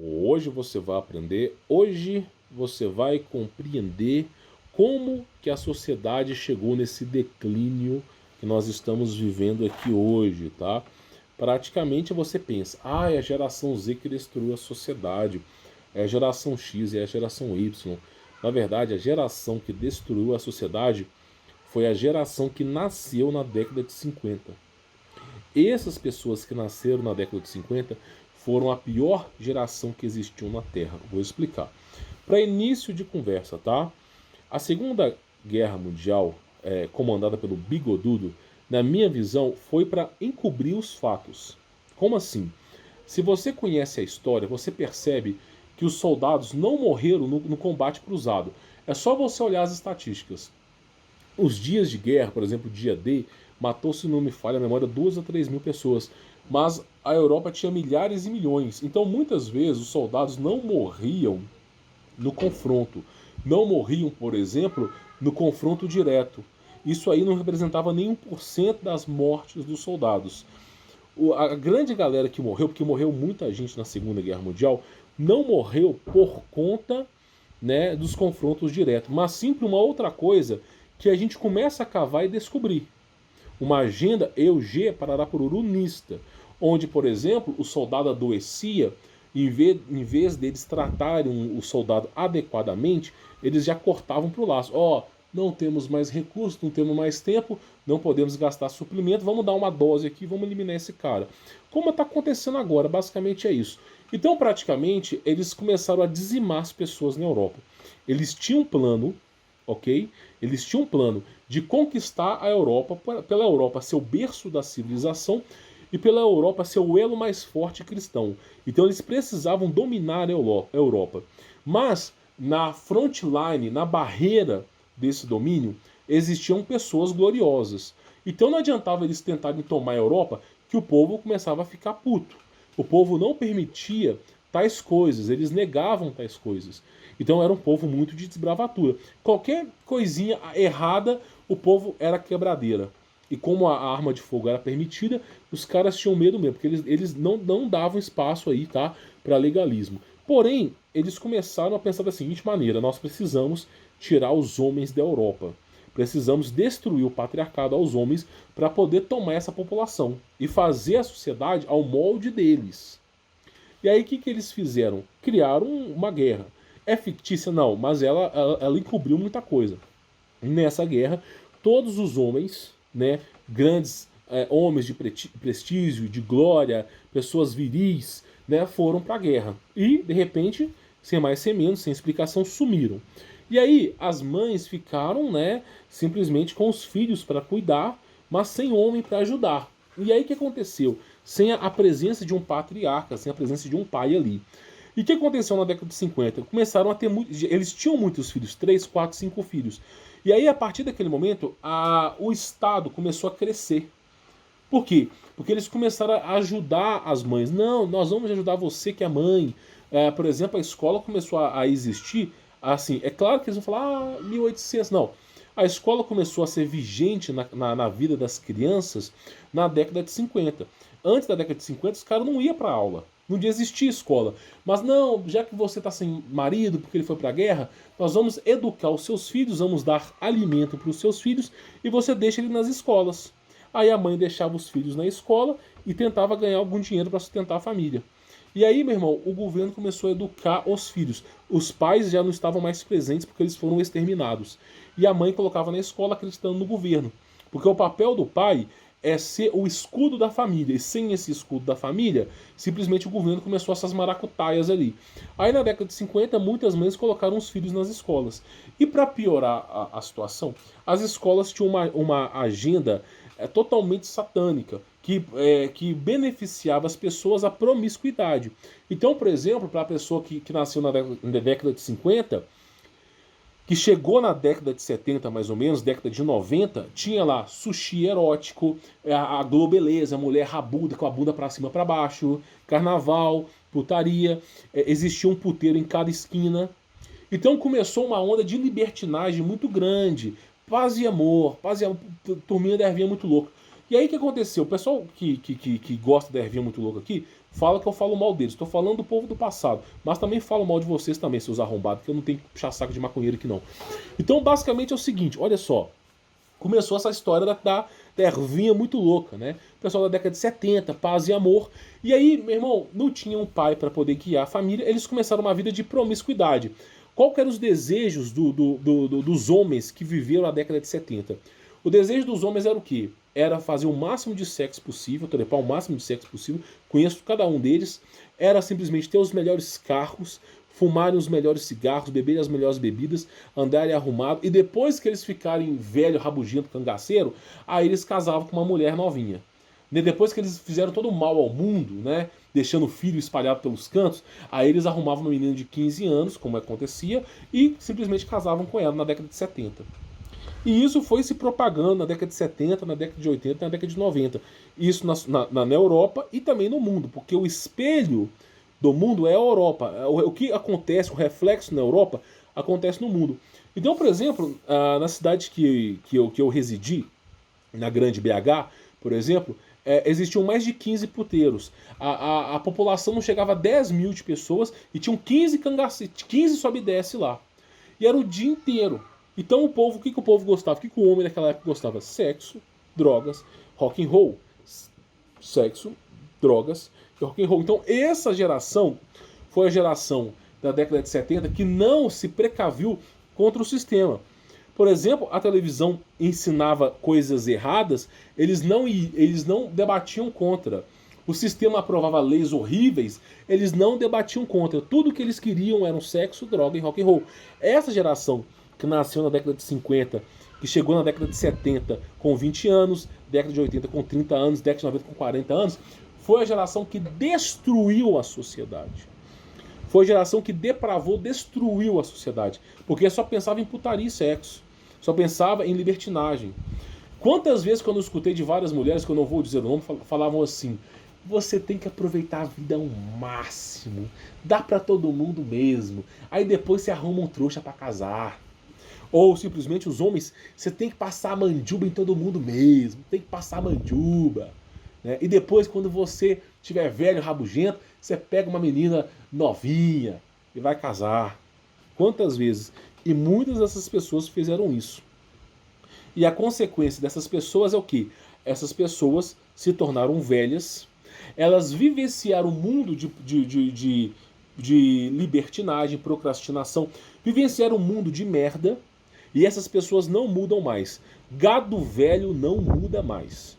Hoje você vai aprender, hoje você vai compreender como que a sociedade chegou nesse declínio que nós estamos vivendo aqui hoje, tá? Praticamente você pensa, é a geração Z que destruiu a sociedade, é a geração X, é a geração Y. Na verdade, a geração que destruiu a sociedade foi a geração que nasceu na década de 50. Essas pessoas que nasceram na década de 50 foram a pior geração que existiu na Terra. Vou explicar. Para início de conversa, tá? A Segunda Guerra Mundial, comandada pelo Bigodudo, na minha visão, foi para encobrir os fatos. Como assim? Se você conhece a história, você percebe que os soldados não morreram no combate cruzado. É só você olhar as estatísticas. Os dias de guerra, por exemplo, o dia D, matou, se não me falha a memória, 2 a 3 mil pessoas. Mas a Europa tinha milhares e milhões. Então, muitas vezes, os soldados não morriam no confronto. Não morriam, por exemplo, no confronto direto. Isso aí não representava nem 1% das mortes dos soldados. A grande galera que morreu, porque morreu muita gente na Segunda Guerra Mundial, não morreu por conta, né, dos confrontos diretos, mas sim por uma outra coisa que a gente começa a cavar e descobrir. Uma agenda Pararapururunista, onde, por exemplo, o soldado adoecia, em vez deles tratarem o soldado adequadamente, eles já cortavam para o laço. Não temos mais recursos, não temos mais tempo, não podemos gastar suplemento, vamos dar uma dose aqui, vamos eliminar esse cara. Como está acontecendo agora, basicamente é isso. Então, praticamente, eles começaram a dizimar as pessoas na Europa. Eles tinham um plano, ok? Eles tinham um plano de conquistar a Europa, pela Europa ser o berço da civilização e pela Europa ser o elo mais forte cristão. Então eles precisavam dominar a Europa. Mas na frontline, na barreira desse domínio, existiam pessoas gloriosas. Então não adiantava eles tentarem tomar a Europa, que o povo começava a ficar puto. O povo não permitia tais coisas, eles negavam tais coisas. Então era um povo muito de desbravatura. Qualquer coisinha errada, o povo era quebradeira. E como a arma de fogo era permitida, os caras tinham medo mesmo, porque eles não davam espaço aí, tá, para legalismo. Porém, eles começaram a pensar da seguinte maneira: nós precisamos tirar os homens da Europa. Precisamos destruir o patriarcado aos homens para poder tomar essa população e fazer a sociedade ao molde deles. E aí o que eles fizeram? Criaram uma guerra. É fictícia? Não, mas ela encobriu muita coisa. Nessa guerra, todos os homens, né, grandes homens de prestígio, de glória, pessoas viris, né, foram para a guerra. E, de repente, sem mais sem menos, sem explicação, sumiram. E aí as mães ficaram, né, simplesmente com os filhos para cuidar, mas sem homem para ajudar. E aí o que aconteceu? Sem a presença de um patriarca, sem a presença de um pai ali. E o que aconteceu na década de 50? Começaram a ter eles tinham muitos filhos, 3, 4, 5 filhos. E aí, a partir daquele momento, o Estado começou a crescer. Por quê? Porque eles começaram a ajudar as mães. Não, nós vamos ajudar você que é mãe. Por exemplo, a escola começou a existir. Assim, é claro que eles vão falar, 1800, não. A escola começou a ser vigente na vida das crianças na década de 50. Antes da década de 50, os caras não iam para aula. Não existia escola. Mas não, já que você está sem marido porque ele foi para a guerra, nós vamos educar os seus filhos, vamos dar alimento para os seus filhos e você deixa ele nas escolas. Aí a mãe deixava os filhos na escola e tentava ganhar algum dinheiro para sustentar a família. E aí, meu irmão, o governo começou a educar os filhos. Os pais já não estavam mais presentes porque eles foram exterminados. E a mãe colocava na escola acreditando no governo. Porque o papel do pai é ser o escudo da família. E sem esse escudo da família, simplesmente o governo começou essas maracutaias ali. Aí na década de 50, muitas mães colocaram os filhos nas escolas. E para piorar a situação, as escolas tinham uma agenda totalmente satânica, que beneficiava as pessoas à promiscuidade. Então, por exemplo, para a pessoa que nasceu na década de 50, que chegou na década de 70, mais ou menos, década de 90, tinha lá sushi erótico, a globeleza, a mulher rabuda com a bunda pra cima pra baixo, carnaval, putaria, existia um puteiro em cada esquina. Então começou uma onda de libertinagem muito grande, paz e amor, turminha da ervinha muito louca. E aí o que aconteceu? O pessoal que gosta da ervinha muito louca aqui, fala que eu falo mal deles. Estou falando do povo do passado. Mas também falo mal de vocês também, seus arrombados, que eu não tenho que puxar saco de maconheiro aqui não. Então basicamente é o seguinte, olha só. Começou essa história da ervinha muito louca, né? O pessoal da década de 70, paz e amor. E aí, meu irmão, não tinha um pai para poder guiar a família, eles começaram uma vida de promiscuidade. Qual que eram os desejos dos homens que viveram na década de 70? O desejo dos homens era o quê? Era fazer o máximo de sexo possível, trepar o máximo de sexo possível, conheço cada um deles, era simplesmente ter os melhores carros, fumarem os melhores cigarros, beberem as melhores bebidas, andarem arrumados, e depois que eles ficarem velho, rabugento, cangaceiro, aí eles casavam com uma mulher novinha. Depois que eles fizeram todo o mal ao mundo, né, deixando o filho espalhado pelos cantos, aí eles arrumavam uma menina de 15 anos, como acontecia, e simplesmente casavam com ela na década de 70. E isso foi se propagando na década de 70, na década de 80, na década de 90. Isso na Europa e também no mundo, porque o espelho do mundo é a Europa. O que acontece, o reflexo na Europa, acontece no mundo. Então, por exemplo, na cidade que eu residi, na grande BH, por exemplo, existiam mais de 15 puteiros. A população não chegava a 10 mil de pessoas e tinham 15 sobe e desce lá. E era o dia inteiro. Então o povo, o que o povo gostava? O que o homem daquela época gostava? Sexo, drogas, rock and roll. Sexo, drogas e rock and roll. Então essa geração foi a geração da década de 70 que não se precaviu contra o sistema. Por exemplo, a televisão ensinava coisas erradas, eles não debatiam contra. O sistema aprovava leis horríveis, eles não debatiam contra. Tudo que eles queriam era sexo, droga e rock and roll. Essa geração que nasceu na década de 50, que chegou na década de 70 com 20 anos, década de 80 com 30 anos, década de 90 com 40 anos, foi a geração que destruiu a sociedade. Foi a geração que depravou, destruiu a sociedade. Porque só pensava em putaria e sexo. Só pensava em libertinagem. Quantas vezes, quando eu escutei de várias mulheres, que eu não vou dizer o nome, falavam assim: você tem que aproveitar a vida ao máximo. Dá pra todo mundo mesmo. Aí depois você arruma um trouxa pra casar. Ou simplesmente os homens, você tem que passar a manjuba em todo mundo mesmo. Tem que passar a manjuba. Né? E depois, quando você estiver velho, rabugento, você pega uma menina novinha e vai casar. Quantas vezes? E muitas dessas pessoas fizeram isso. E a consequência dessas pessoas é o quê? Essas pessoas se tornaram velhas, elas vivenciaram um mundo de libertinagem, procrastinação, vivenciaram um mundo de merda, e essas pessoas não mudam mais. Gado velho não muda mais.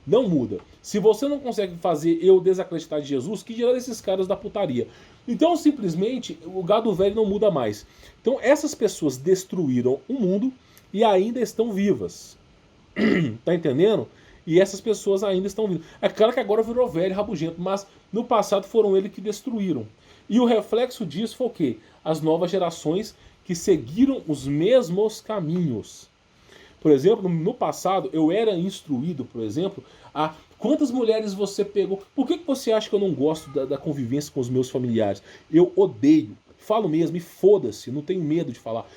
Não muda. Se você não consegue fazer eu desacreditar de Jesus, que dirá desses caras da putaria? Então, simplesmente, o gado velho não muda mais. Então, essas pessoas destruíram o mundo e ainda estão vivas. Tá entendendo? E essas pessoas ainda estão vivas. É claro que agora virou velho, rabugento, mas no passado foram eles que destruíram. E o reflexo disso foi o quê? As novas gerações que seguiram os mesmos caminhos. Por exemplo, no passado, eu era instruído, por exemplo, a quantas mulheres você pegou. Por que você acha que eu não gosto da convivência com os meus familiares? Eu odeio. Falo mesmo, e foda-se, não tenho medo de falar.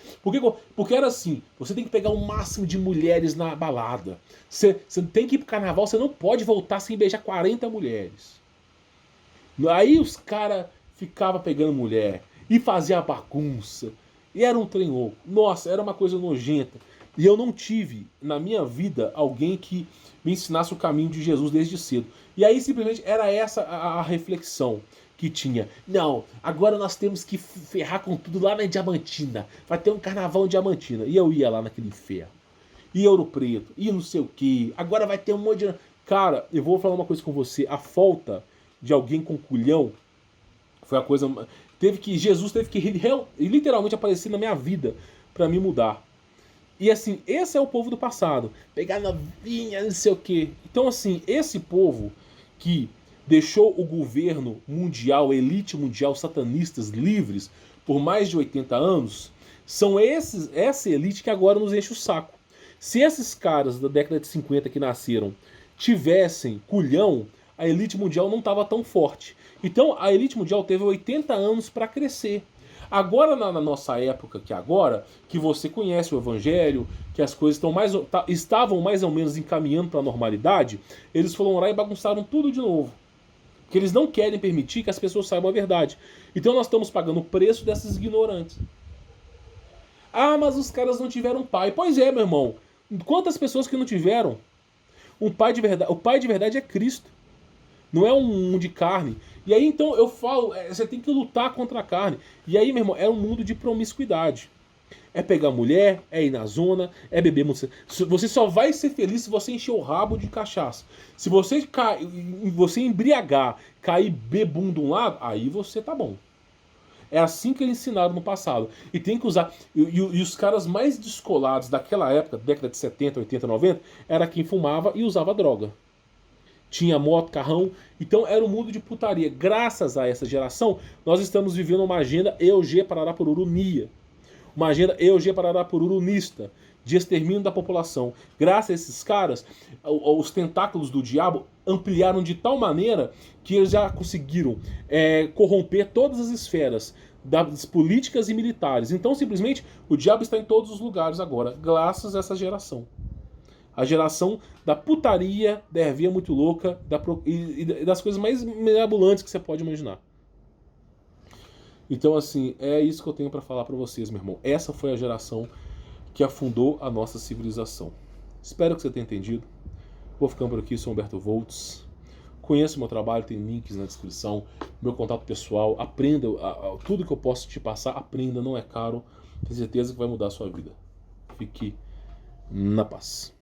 Porque era assim, você tem que pegar o máximo de mulheres na balada. Você tem que ir pro carnaval, você não pode voltar sem beijar 40 mulheres. Aí os caras ficavam pegando mulher e faziam a bagunça. E era um trem louco. Nossa, era uma coisa nojenta. E eu não tive, na minha vida, alguém que me ensinasse o caminho de Jesus desde cedo. E aí, simplesmente, era essa a reflexão que tinha. Não, agora nós temos que ferrar com tudo lá na Diamantina. Vai ter um carnaval em Diamantina. E eu ia lá naquele inferno. E Ouro Preto, e não sei o que. Agora vai ter um monte de... Cara, eu vou falar uma coisa com você. A falta de alguém com culhão foi a coisa... Jesus teve que literalmente aparecer na minha vida para me mudar. E assim, esse é o povo do passado. Pegar novinha, não sei o quê. Então assim, esse povo que deixou o governo mundial, a elite mundial, satanistas livres por mais de 80 anos, são essa elite que agora nos enche o saco. Se esses caras da década de 50 que nasceram tivessem culhão, a elite mundial não estava tão forte. Então a elite mundial teve 80 anos para crescer. Agora, na nossa época, que você conhece o Evangelho, que as coisas estavam mais ou menos encaminhando para a normalidade, eles foram lá e bagunçaram tudo de novo. Porque eles não querem permitir que as pessoas saibam a verdade. Então nós estamos pagando o preço desses ignorantes. Ah, mas os caras não tiveram pai. Pois é, meu irmão. Quantas pessoas que não tiveram? Um pai de verdade, o pai de verdade é Cristo. Não é um de carne. E aí então eu falo, você tem que lutar contra a carne. E aí, meu irmão, é um mundo de promiscuidade. É pegar mulher, é ir na zona, é beber. Você só vai ser feliz se você encher o rabo de cachaça. Se você embriagar, cair bebum de um lado, aí você tá bom. É assim que eles ensinaram no passado. E tem que usar. E os caras mais descolados daquela época, década de 70, 80, 90, era quem fumava e usava droga. Tinha moto, carrão. Então era um mundo de putaria. Graças a essa geração, nós estamos vivendo uma agenda EUG Pararapururu-NIA. Uma agenda EUG Pararapururu-nista, de extermínio da população. Graças a esses caras, os tentáculos do diabo ampliaram de tal maneira que eles já conseguiram corromper todas as esferas das políticas e militares. Então, simplesmente, o diabo está em todos os lugares agora, graças a essa geração. A geração da putaria, da ervia muito louca e das coisas mais mirabolantes que você pode imaginar. Então, assim, é isso que eu tenho para falar para vocês, meu irmão. Essa foi a geração que afundou a nossa civilização. Espero que você tenha entendido. Vou ficando por aqui, sou Humberto Voltz. Conheça o meu trabalho, tem links na descrição. Meu contato pessoal, aprenda tudo que eu posso te passar, aprenda, não é caro. Tenho certeza que vai mudar a sua vida. Fique na paz.